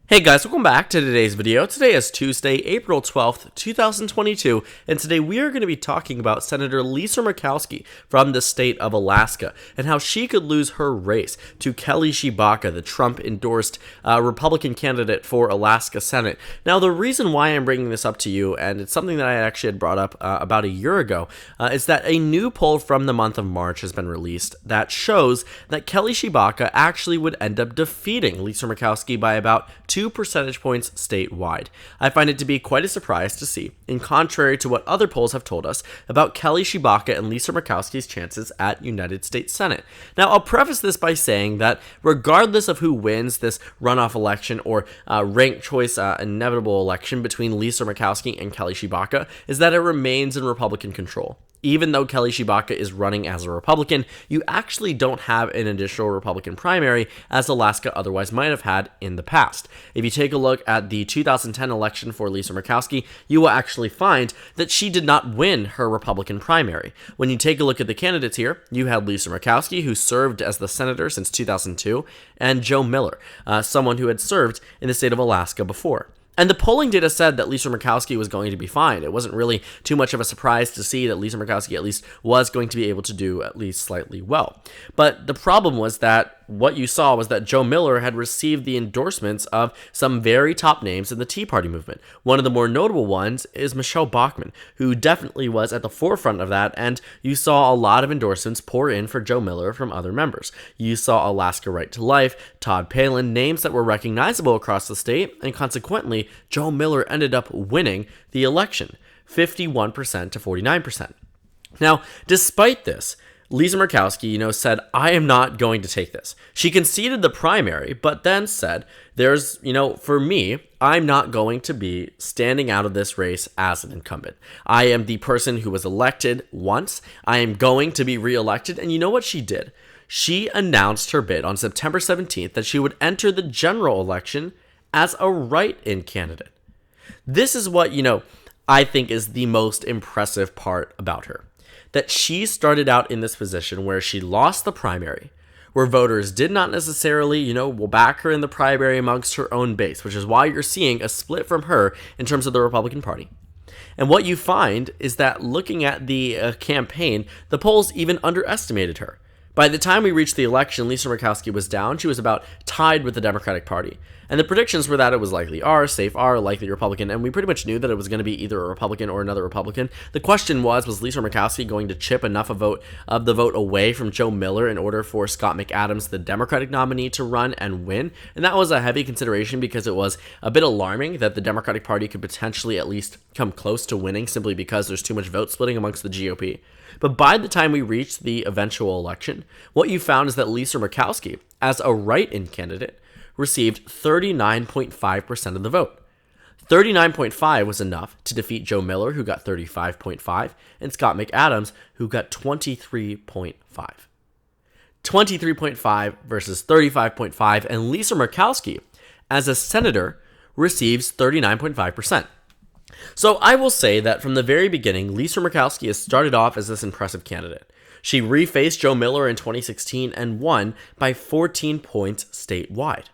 Hey guys, welcome back to today's video. Today is Tuesday, April 12th, 2022, and today we are going to be talking about Senator Lisa Murkowski from the state of Alaska and how she could lose her race to Kelly Tshibaka, the Trump-endorsed Republican candidate for Alaska Senate. Now, the reason why I'm bringing this up to you, and it's something that I actually had brought up about a year ago, is that a new poll from the month of March has been released that shows that Kelly Tshibaka actually would end up defeating Lisa Murkowski by about 2 percentage points statewide. I find it to be quite a surprise to see, in contrary to what other polls have told us about Kelly Tshibaka and Lisa Murkowski's chances at United States Senate. Now, I'll preface this by saying that regardless of who wins this runoff election or ranked choice inevitable election between Lisa Murkowski and Kelly Tshibaka, is that it remains in Republican control. Even though Kelly Tshibaka is running as a Republican, you actually don't have an additional Republican primary as Alaska otherwise might have had in the past. If you take a look at the 2010 election for Lisa Murkowski, you will actually find that she did not win her Republican primary. When you take a look at the candidates here, you had Lisa Murkowski, who served as the senator since 2002, and Joe Miller, someone who had served in the state of Alaska before. And the polling data said that Lisa Murkowski was going to be fine. It wasn't really too much of a surprise to see that Lisa Murkowski at least was going to be able to do at least slightly well. But the problem was that what you saw was that Joe Miller had received the endorsements of some very top names in the Tea Party movement. One of the more notable ones is Michelle Bachmann, who definitely was at the forefront of that, and you saw a lot of endorsements pour in for Joe Miller from other members. You saw Alaska Right to Life, Todd Palin, names that were recognizable across the state, and consequently, Joe Miller ended up winning the election, 51% to 49%. Now, despite this, Lisa Murkowski, said, I am not going to take this. She conceded the primary, but then said, for me, I'm not going to be standing out of this race as an incumbent. I am the person who was elected once. I am going to be reelected. And you know what she did? She announced her bid on September 17th that she would enter the general election as a write-in candidate. This is what, I think is the most impressive part about her. That she started out in this position where she lost the primary, where voters did not necessarily, will back her in the primary amongst her own base, which is why you're seeing a split from her in terms of the Republican Party. And what you find is that looking at the campaign, the polls even underestimated her. By the time we reached the election, Lisa Murkowski was down. She was about tied with the Democratic Party. And the predictions were that it was likely R, safe R, likely Republican, and we pretty much knew that it was going to be either a Republican or another Republican. The question was Lisa Murkowski going to chip enough of the vote away from Joe Miller in order for Scott McAdams, the Democratic nominee, to run and win? And that was a heavy consideration because it was a bit alarming that the Democratic Party could potentially at least come close to winning simply because there's too much vote splitting amongst the GOP. But by the time we reached the eventual election, what you found is that Lisa Murkowski, as a write-in candidate, received 39.5% of the vote. 39.5 was enough to defeat Joe Miller, who got 35.5, and Scott McAdams, who got 23.5. 23.5 versus 35.5, and Lisa Murkowski, as a senator, receives 39.5%. So I will say that from the very beginning, Lisa Murkowski has started off as this impressive candidate. She refaced Joe Miller in 2016 and won by 14 points statewide.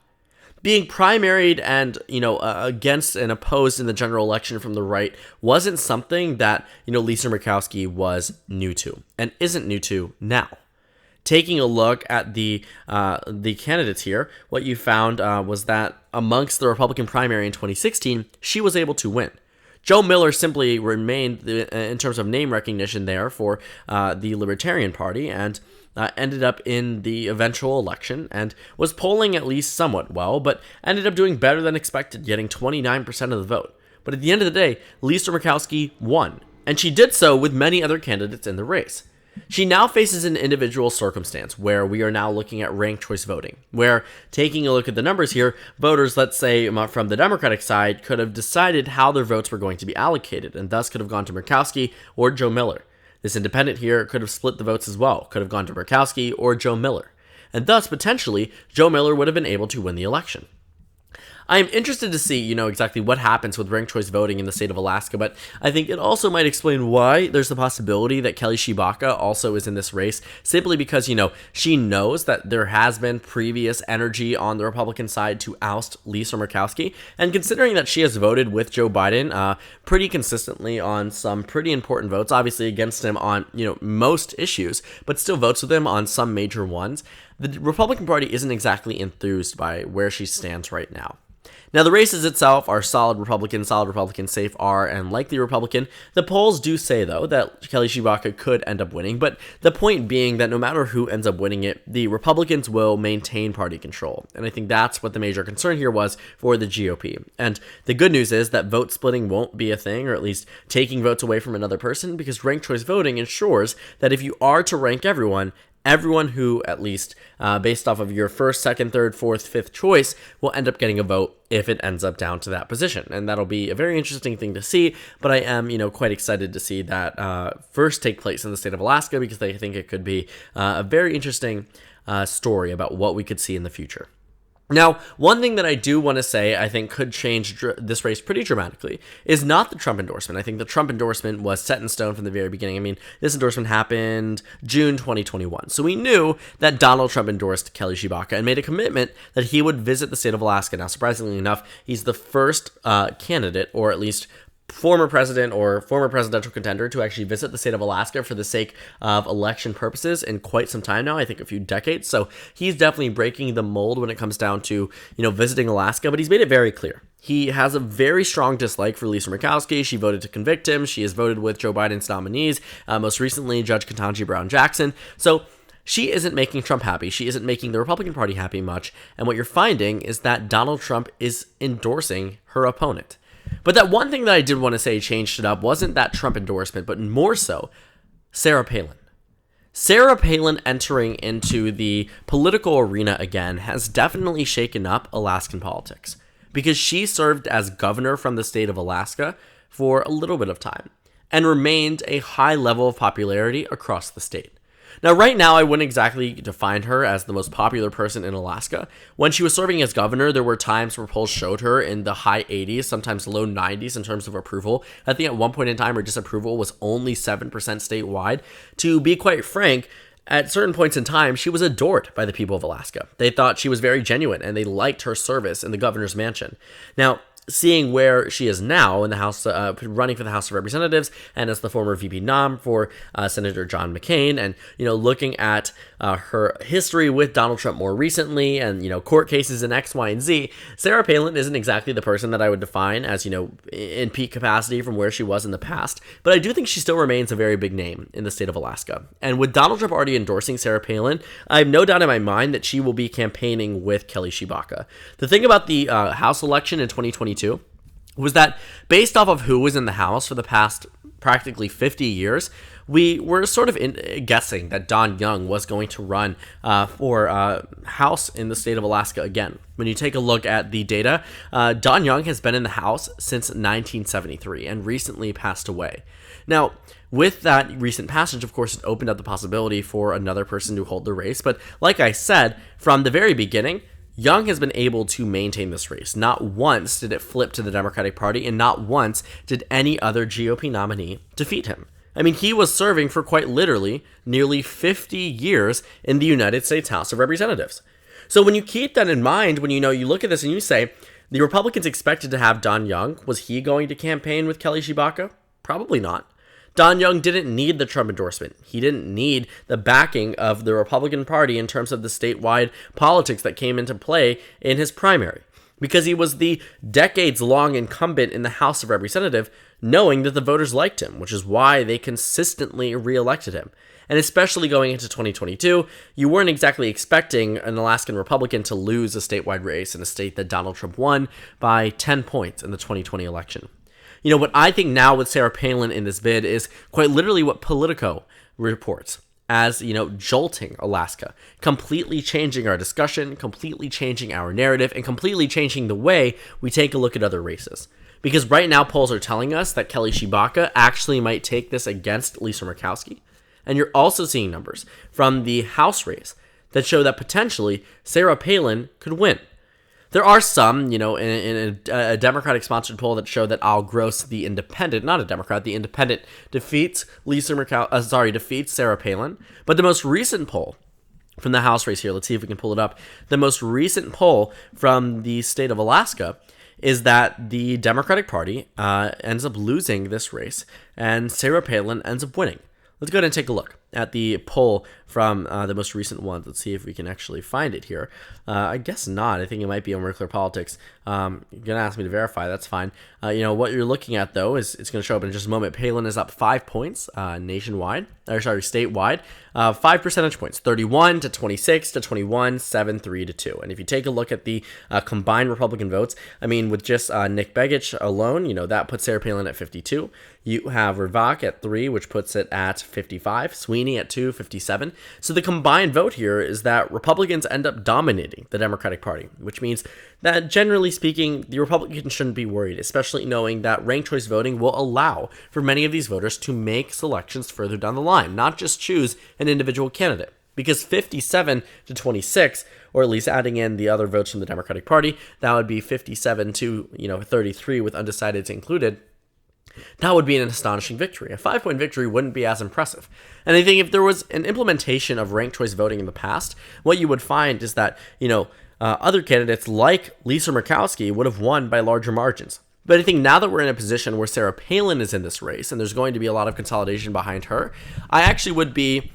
Being primaried and, against and opposed in the general election from the right wasn't something that, Lisa Murkowski was new to and isn't new to now. Taking a look at the candidates here, what you found was that amongst the Republican primary in 2016, she was able to win. Joe Miller simply remained, in terms of name recognition, there for the Libertarian Party and ended up in the eventual election and was polling at least somewhat well, but ended up doing better than expected, getting 29% of the vote. But at the end of the day, Lisa Murkowski won, and she did so with many other candidates in the race. She now faces an individual circumstance where we are now looking at ranked choice voting, where taking a look at the numbers here, voters, let's say from the Democratic side, could have decided how their votes were going to be allocated and thus could have gone to Murkowski or Joe Miller. This independent here could have split the votes as well, could have gone to Murkowski or Joe Miller, and thus potentially Joe Miller would have been able to win the election. I'm interested to see, exactly what happens with ranked choice voting in the state of Alaska, but I think it also might explain why there's the possibility that Kelly Tshibaka also is in this race, simply because, she knows that there has been previous energy on the Republican side to oust Lisa Murkowski, and considering that she has voted with Joe Biden pretty consistently on some pretty important votes, obviously against him on, most issues, but still votes with him on some major ones, the Republican Party isn't exactly enthused by where she stands right now. Now, the races itself are solid Republican, safe R, and likely Republican. The polls do say, though, that Kelly Tshibaka could end up winning, but the point being that no matter who ends up winning it, the Republicans will maintain party control. And I think that's what the major concern here was for the GOP. And the good news is that vote splitting won't be a thing, or at least taking votes away from another person, because ranked choice voting ensures that if you are to rank everyone who, at least based off of your first, second, third, fourth, fifth choice, will end up getting a vote if it ends up down to that position. And that'll be a very interesting thing to see, but I am, quite excited to see that first take place in the state of Alaska, because I think it could be a very interesting story about what we could see in the future. Now, one thing that I do want to say I think could change this race pretty dramatically is not the Trump endorsement. I think the Trump endorsement was set in stone from the very beginning. I mean, this endorsement happened June 2021. So we knew that Donald Trump endorsed Kelly Tshibaka and made a commitment that he would visit the state of Alaska. Now, surprisingly enough, he's the first candidate, or at least former president or former presidential contender, to actually visit the state of Alaska for the sake of election purposes in quite some time now, I think a few decades. So he's definitely breaking the mold when it comes down to, visiting Alaska, but he's made it very clear. He has a very strong dislike for Lisa Murkowski. She voted to convict him. She has voted with Joe Biden's nominees, most recently Judge Ketanji Brown Jackson. So she isn't making Trump happy. She isn't making the Republican Party happy much. And what you're finding is that Donald Trump is endorsing her opponent. But that one thing that I did want to say changed it up wasn't that Trump endorsement, but more so Sarah Palin. Sarah Palin entering into the political arena again has definitely shaken up Alaskan politics, because she served as governor from the state of Alaska for a little bit of time and remained a high level of popularity across the state. Now, right now, I wouldn't exactly define her as the most popular person in Alaska. When she was serving as governor, there were times where polls showed her in the high 80s, sometimes low 90s in terms of approval. I think at one point in time, her disapproval was only 7% statewide. To be quite frank, at certain points in time, she was adored by the people of Alaska. They thought she was very genuine, and they liked her service in the governor's mansion. Now, seeing where she is now in the House, running for the House of Representatives, and as the former VP nom for Senator John McCain, and looking at her history with Donald Trump more recently, and court cases in X, Y, and Z, Sarah Palin isn't exactly the person that I would define as in peak capacity from where she was in the past. But I do think she still remains a very big name in the state of Alaska. And with Donald Trump already endorsing Sarah Palin, I have no doubt in my mind that she will be campaigning with Kelly Tshibaka. The thing about the House election in 2022 was that based off of who was in the House for the past practically 50 years, we were sort of guessing that Don Young was going to run for House in the state of Alaska again. When you take a look at the data, Don Young has been in the House since 1973 and recently passed away. Now, with that recent passage, of course, it opened up the possibility for another person to hold the race. But like I said, from the very beginning, Young has been able to maintain this race. Not once did it flip to the Democratic Party, and not once did any other GOP nominee defeat him. I mean, he was serving for quite literally nearly 50 years in the United States House of Representatives. So when you keep that in mind, when you look at this and you say, the Republicans expected to have Don Young, was he going to campaign with Kelly Tshibaka? Probably not. Don Young didn't need the Trump endorsement. He didn't need the backing of the Republican Party in terms of the statewide politics that came into play in his primary, because he was the decades-long incumbent in the House of Representatives, knowing that the voters liked him, which is why they consistently reelected him. And especially going into 2022, you weren't exactly expecting an Alaskan Republican to lose a statewide race in a state that Donald Trump won by 10 points in the 2020 election. What I think now with Sarah Palin in this bid is quite literally what Politico reports as, jolting Alaska, completely changing our discussion, completely changing our narrative, and completely changing the way we take a look at other races. Because right now polls are telling us that Kelly Tshibaka actually might take this against Lisa Murkowski. And you're also seeing numbers from the House race that show that potentially Sarah Palin could win. There are some, in a Democratic-sponsored poll that showed that Al Gross, the independent, not a Democrat, the independent, defeats Sarah Palin. But the most recent poll from the House race here, let's see if we can pull it up. The most recent poll from the state of Alaska is that the Democratic Party ends up losing this race, and Sarah Palin ends up winning. Let's go ahead and take a look at the poll from the most recent one. Let's see if we can actually find it here. I guess not. I think it might be on Regular Politics. You're going to ask me to verify. That's fine. What you're looking at, though, is it's going to show up in just a moment. Palin is up 5 points statewide. 5 percentage points, 31 to 26 to 21, 7, 3 to 2. And if you take a look at the combined Republican votes, with just Nick Begich alone, that puts Sarah Palin at 52. You have Rivak at 3, which puts it at 55. Sweeney at 2, 57. So the combined vote here is that Republicans end up dominating the Democratic Party, which means that generally speaking, the Republicans shouldn't be worried, especially knowing that ranked choice voting will allow for many of these voters to make selections further down the line, not just choose an individual candidate. Because 57 to 26, or at least adding in the other votes from the Democratic Party, that would be 57 to 33 with undecideds included. That would be an astonishing victory. A 5-point victory wouldn't be as impressive. And I think if there was an implementation of ranked choice voting in the past, what you would find is that, other candidates like Lisa Murkowski would have won by larger margins. But I think now that we're in a position where Sarah Palin is in this race and there's going to be a lot of consolidation behind her, I actually would be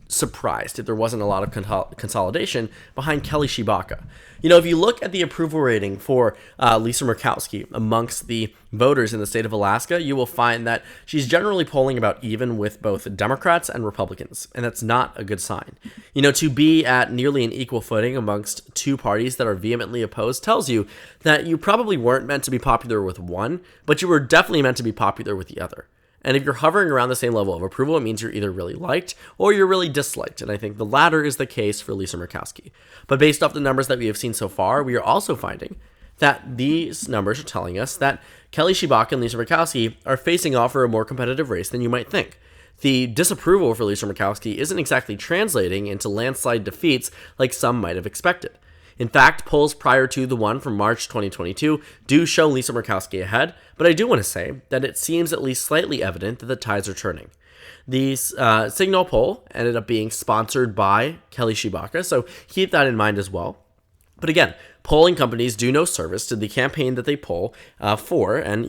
surprised if there wasn't a lot of consolidation behind Kelly Tshibaka. If you look at the approval rating for Lisa Murkowski amongst the voters in the state of Alaska, you will find that she's generally polling about even with both Democrats and Republicans, and that's not a good sign. To be at nearly an equal footing amongst two parties that are vehemently opposed tells you that you probably weren't meant to be popular with one, but you were definitely meant to be popular with the other. And if you're hovering around the same level of approval, it means you're either really liked or you're really disliked. And I think the latter is the case for Lisa Murkowski. But based off the numbers that we have seen so far, we are also finding that these numbers are telling us that Kelly Tshibaka and Lisa Murkowski are facing off for a more competitive race than you might think. The disapproval for Lisa Murkowski isn't exactly translating into landslide defeats like some might have expected. In fact, polls prior to the one from March 2022 do show Lisa Murkowski ahead, but I do want to say that it seems at least slightly evident that the tides are turning. The Signal poll ended up being sponsored by Kelly Tshibaka, so keep that in mind as well. But again, polling companies do no service to the campaign that they poll for, and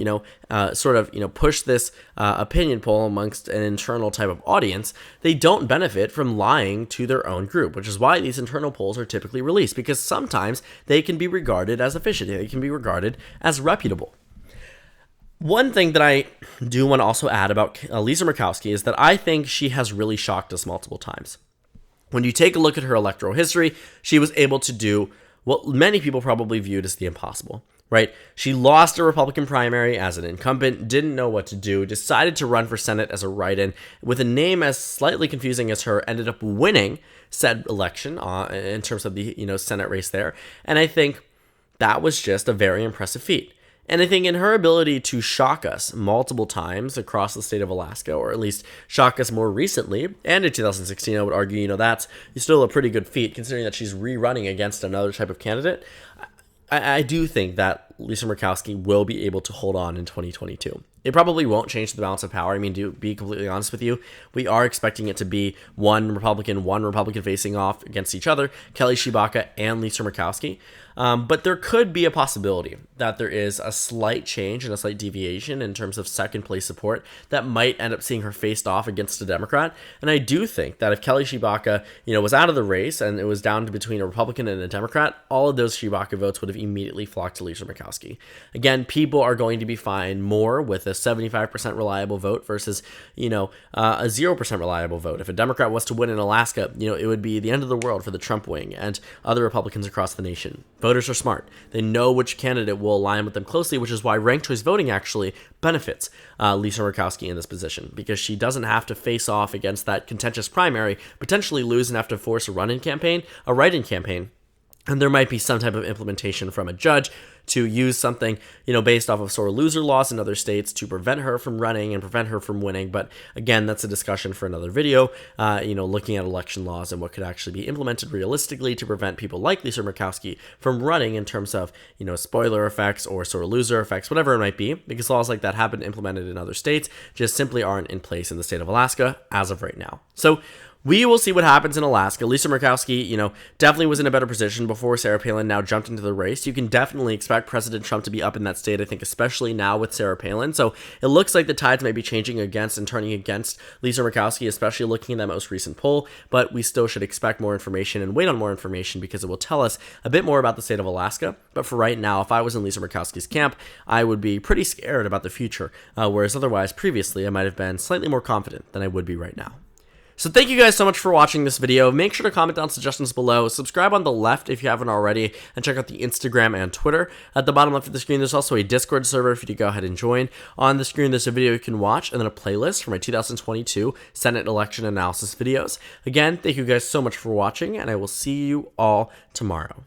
push this opinion poll amongst an internal type of audience. They don't benefit from lying to their own group, which is why these internal polls are typically released, because sometimes they can be regarded as efficient, they can be regarded as reputable. One thing that I do want to also add about Lisa Murkowski is that I think she has really shocked us multiple times. When you take a look at her electoral history, she was able to do what many people probably viewed as the impossible, right? She lost a Republican primary as an incumbent, didn't know what to do, decided to run for Senate as a write-in with a name as slightly confusing as her, ended up winning said election in terms of the Senate race there. And I think that was just a very impressive feat. And I think in her ability to shock us multiple times across the state of Alaska, or at least shock us more recently, and in 2016, I would argue, that's still a pretty good feat considering that she's rerunning against another type of candidate. I do think that Lisa Murkowski will be able to hold on in 2022. It probably won't change the balance of power. To be completely honest with you, we are expecting it to be one Republican facing off against each other, Kelly Tshibaka and Lisa Murkowski. But there could be a possibility that there is a slight change and a slight deviation in terms of second place support that might end up seeing her faced off against a Democrat. And I do think that if Kelly Tshibaka, was out of the race and it was down to between a Republican and a Democrat, all of those Tshibaka votes would have immediately flocked to Lisa Murkowski. Again, people are going to be fine more with a 75% reliable vote versus, a 0% reliable vote. If a Democrat was to win in Alaska, it would be the end of the world for the Trump wing and other Republicans across the nation. Voters are smart. They know which candidate will align with them closely, which is why ranked choice voting actually benefits Lisa Murkowski in this position, because she doesn't have to face off against that contentious primary, potentially lose and have to force a write-in campaign, And there might be some type of implementation from a judge to use something, based off of sore loser laws in other states to prevent her from running and prevent her from winning. But again, that's a discussion for another video, looking at election laws and what could actually be implemented realistically to prevent people like Lisa Murkowski from running in terms of, spoiler effects or sore loser effects, whatever it might be, because laws like that have been implemented in other states, just simply aren't in place in the state of Alaska as of right now. So we will see what happens in Alaska. Lisa Murkowski, definitely was in a better position before Sarah Palin now jumped into the race. You can definitely expect President Trump to be up in that state, I think, especially now with Sarah Palin. So it looks like the tides may be changing against and turning against Lisa Murkowski, especially looking at that most recent poll. But we still should expect more information and wait on more information because it will tell us a bit more about the state of Alaska. But for right now, if I was in Lisa Murkowski's camp, I would be pretty scared about the future, whereas otherwise, previously, I might have been slightly more confident than I would be right now. So thank you guys so much for watching this video. Make sure to comment down suggestions below, subscribe on the left if you haven't already, and check out the Instagram and Twitter. At the bottom left of the screen, there's also a Discord server for you to go ahead and join. On the screen, there's a video you can watch, and then a playlist for my 2022 Senate election analysis videos. Again, thank you guys so much for watching, and I will see you all tomorrow.